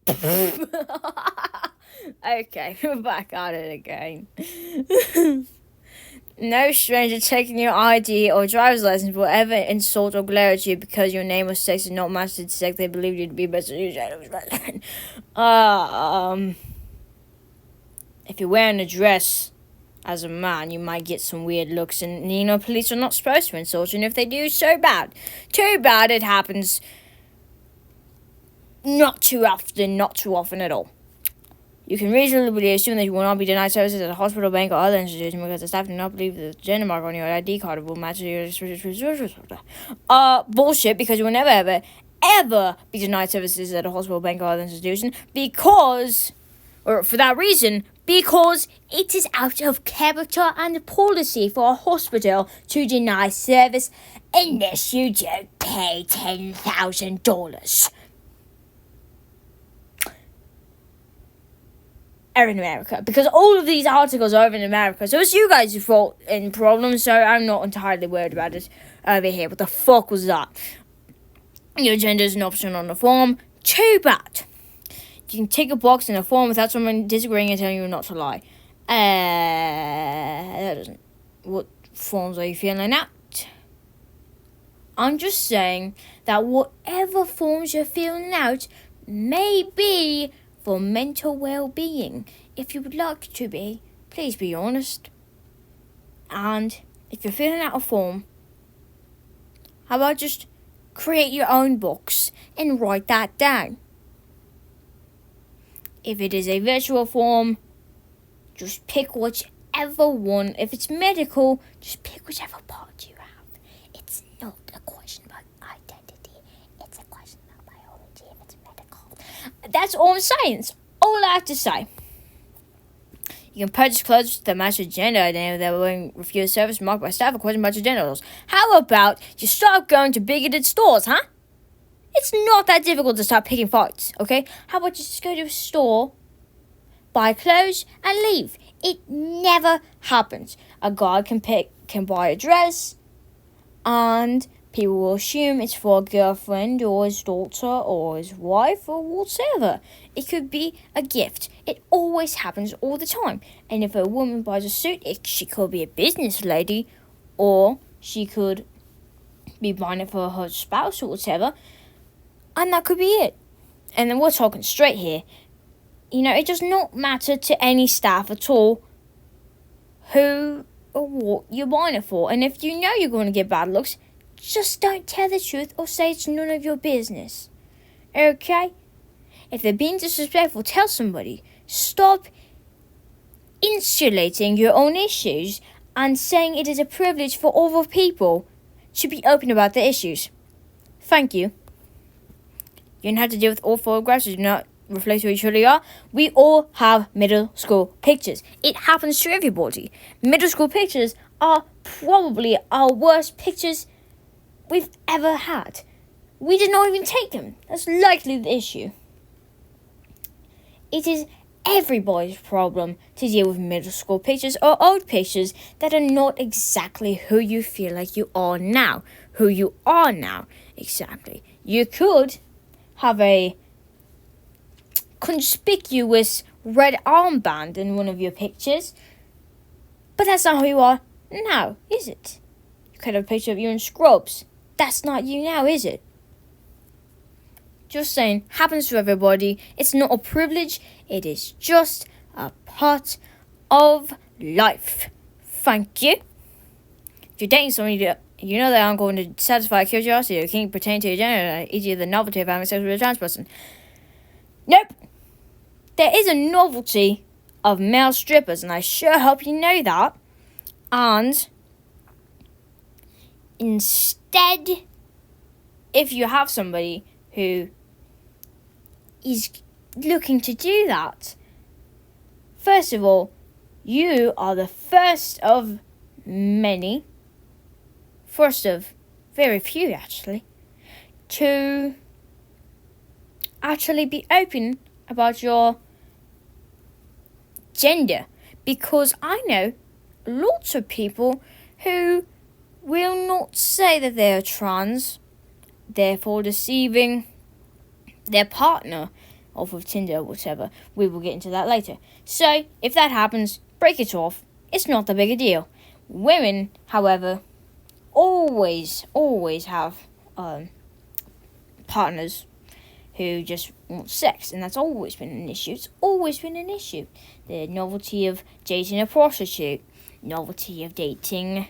Okay, we're back at it again. No stranger taking your ID or driver's license will ever insult or glare at you because your name or sex did not match the sex they believed you to be. But if you're wearing a dress as a man, you might get some weird looks, and police are not supposed to insult you. And if they do, so bad. Too bad. It happens not too often at all. You can reasonably assume that you will not be denied services at a hospital, bank, or other institution because the staff do not believe the gender mark on your ID card will match your... bullshit, because you will never, ever be denied services at a hospital, bank, or other institution because it is out of character and policy for a hospital to deny service unless you don't pay $10,000. Are in America, because all of these articles are over in America, so it's you guys' fault and problem, so I'm not entirely worried about it over here. What the fuck was that? Your gender is an option on the form. Too bad. You can tick a box in a form without someone disagreeing and telling you not to lie. That doesn't... What forms are you filling out? I'm just saying that whatever forms you're filling out may be for mental well-being. If you would like to be, please be honest. And if you're filling out a form, how about just create your own box and write that down? If it is a virtual form, just pick whichever one. If it's medical, just pick whichever part you have. It's not a question about identity. It's a question about biology if it's medical. That's all I'm saying. That's all I have to say. You can purchase clothes that match your gender identity that will refuse service marked by staff or question about your genitals. How about you stop going to bigoted stores, huh? It's not that difficult to stop picking fights, okay? How about you just go to a store, buy clothes, and leave? It never happens. A guy can buy a dress, and people will assume it's for a girlfriend or his daughter or his wife or whatever. It could be a gift. It always happens all the time. And if a woman buys a suit, she could be a business lady, or she could be buying it for her spouse or whatever. And that could be it. And then we're talking straight here. It does not matter to any staff at all who or what you're buying it for. And if you know you're going to get bad looks, just don't tell the truth or say it's none of your business. Okay? If they're being disrespectful, tell somebody. Stop insulating your own issues and saying it is a privilege for other people to be open about their issues. Thank you. You don't have to deal with all photographs that do not reflect who you truly are. We all have middle school pictures. It happens to everybody. Middle school pictures are probably our worst pictures we've ever had. We did not even take them. That's likely the issue. It is everybody's problem to deal with middle school pictures or old pictures that are not exactly who you feel like you are now. Who you are now, exactly. You could have a conspicuous red armband in one of your pictures, but that's not who you are now, is it? You could have a picture of you in scrubs. That's not you now, is it? Just saying, happens to everybody. It's not a privilege. It is just a part of life. Thank you. If you're dating somebody, you know they aren't going to satisfy curiosity or can't pertain to your gender, e.g. the novelty of having sex with a trans person. Nope. There is a novelty of male strippers, and I sure hope you know that. And instead, if you have somebody who is looking to do that, first of all, you are the first of many, first of very few actually, to actually be open about your gender. Because I know lots of people who will not say that they are trans, therefore deceiving their partner off of Tinder or whatever. We will get into that later. So, if that happens, break it off. It's not that big a deal. Women, however, always have partners who just want sex, and that's always been an issue. It's always been an issue. The novelty of dating a prostitute, novelty of dating,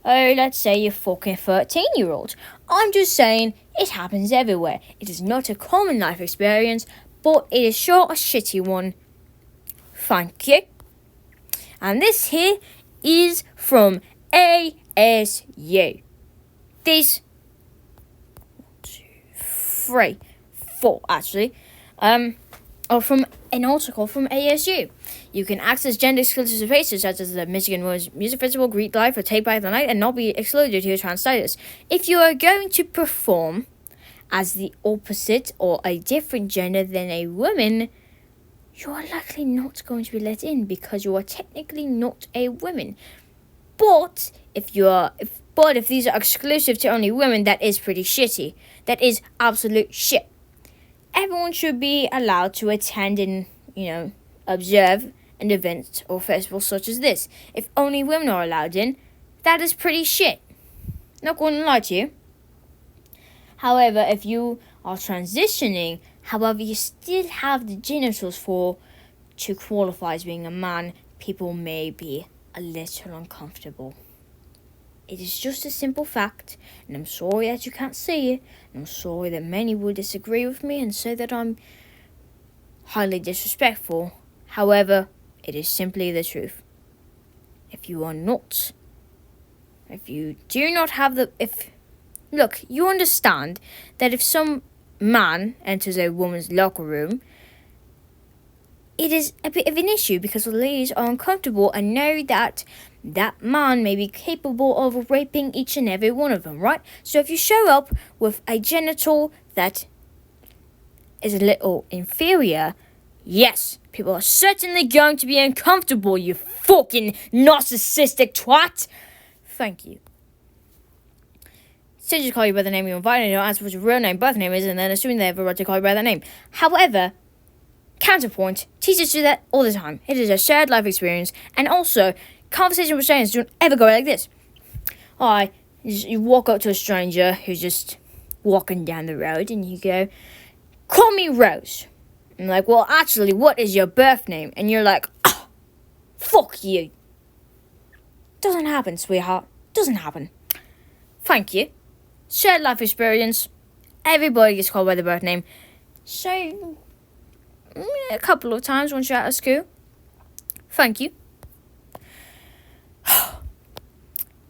let's say you're fucking 13-year-old. I'm just saying, it happens everywhere. It is not a common life experience, but it is sure a shitty one. Thank you. And this here is from ASU. These 3, 4 actually, or from an article from ASU. You can access gender-exclusive spaces such as the Michigan Women's Music Festival, Greek Life, or Take Back the Night, and not be excluded to your trans status. If you are going to perform as the opposite or a different gender than a woman, you are likely not going to be let in because you are technically not a woman. But if these are exclusive to only women, that is pretty shitty. That is absolute shit. Everyone should be allowed to attend and, observe an event or festival such as this. If only women are allowed in, that is pretty shit. Not going to lie to you. However, if you are transitioning, however, you still have the genitals to qualify as being a man, people may be a little uncomfortable. It is just a simple fact, and I'm sorry that you can't see it, and I'm sorry that many will disagree with me and say that I'm highly disrespectful. However, it is simply the truth. If you do not have look, you understand that if some man enters a woman's locker room, it is a bit of an issue because the ladies are uncomfortable and know that that man may be capable of raping each and every one of them, right? So if you show up with a genital that is a little inferior, yes, people are certainly going to be uncomfortable, you fucking narcissistic twat. Thank you. So just call you by the name you're invited, and don't ask what your real name, birth name is, and then assuming they have a right to call you by that name. However, counterpoint, teachers do that all the time. It is a shared life experience, and also, conversation with strangers don't ever go like this. You walk up to a stranger who's just walking down the road, and you go, call me Rose. I'm like, well, actually, what is your birth name? And you're like, fuck you. Doesn't happen, sweetheart. Doesn't happen. Thank you. Shared life experience. Everybody gets called by their birth name. So, a couple of times once you're out of school. Thank you.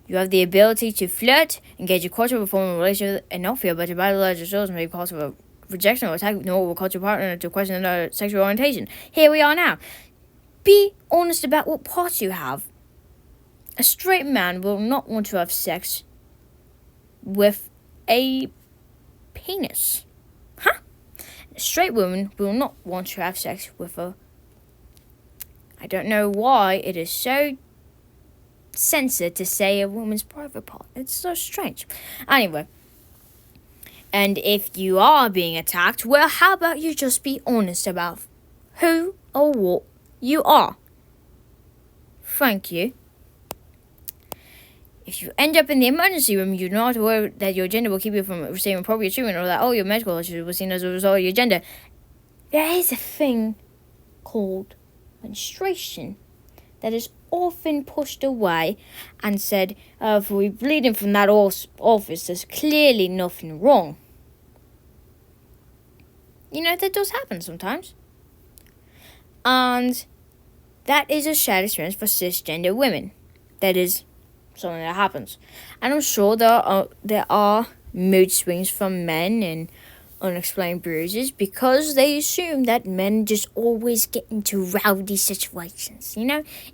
You have the ability to flirt, engage in culture, perform a relationship, and not feel, but your biological shows may be cause of a rejection or attack, nor will cause your partner to question their sexual orientation. Here we are now. Be honest about what parts you have. A straight man will not want to have sex with a penis. A straight woman will not want to have sex with a... I don't know why it is so censored to say a woman's private part. It's so strange. Anyway. And if you are being attacked, well, how about you just be honest about who or what you are? Thank you. If you end up in the emergency room, you're not aware that your gender will keep you from receiving appropriate treatment, or that, your medical issues was seen as a result of your gender. There is a thing called menstruation that is often pushed away and said, if we're bleeding from that office, there's clearly nothing wrong. That does happen sometimes. And that is a shared experience for cisgender women. That is something that happens. And I'm sure there are mood swings from men and unexplained bruises because they assume that men just always get into rowdy situations.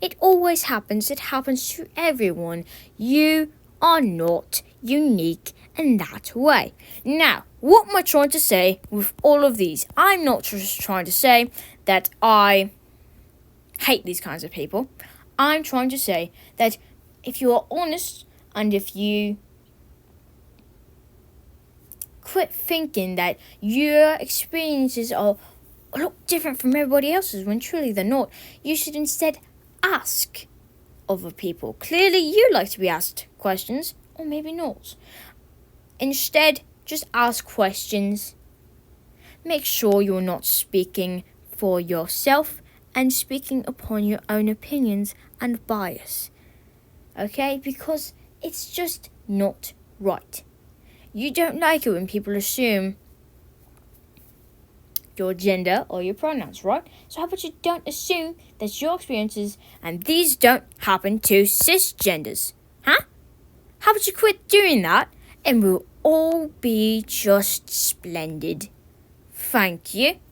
It always happens. It happens to everyone. You are not unique in that way. Now, what am I trying to say with all of these? I'm not just trying to say that I hate these kinds of people. I'm trying to say that if you are honest and if you quit thinking that your experiences are look different from everybody else's when truly they're not. You should instead ask other people. Clearly you like to be asked questions, or maybe not. Instead, just ask questions. Make sure you're not speaking for yourself and speaking upon your own opinions and bias. Okay? Because it's just not right. You don't like it when people assume your gender or your pronouns, right? So how about you don't assume that's your experiences and these don't happen to cisgenders? Huh? How about you quit doing that and we'll all be just splendid. Thank you.